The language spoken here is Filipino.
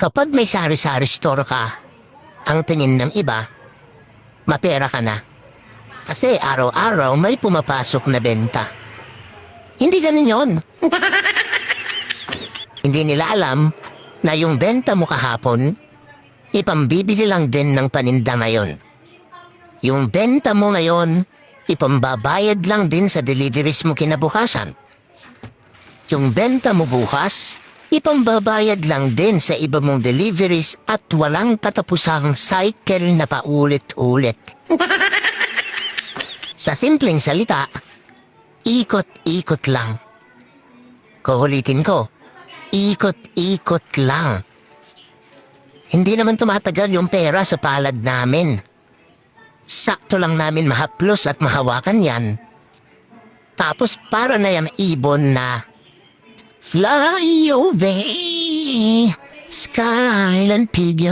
Kapag may sari-sari store ka, ang tingin ng iba, mapera ka na. Kasi araw-araw may pumapasok na benta. Hindi ganun yon. Hindi nila alam na yung benta mo kahapon, ipambibili lang din ng paninda ngayon. Yung benta mo ngayon, ipambabayad lang din sa deliveries mo kinabukasan. Yung benta mo bukas, ipambabayad lang din sa iba mong deliveries at walang katapusang cycle na paulit-ulit. Sa simpleng salita, ikot-ikot lang. Kuulitin ko, ikot-ikot lang. Hindi naman tumatagal yung pera sa palad namin. Sakto lang namin mahaplos at mahawakan yan. Tapos para na yan ibon na fly away, skyline figure.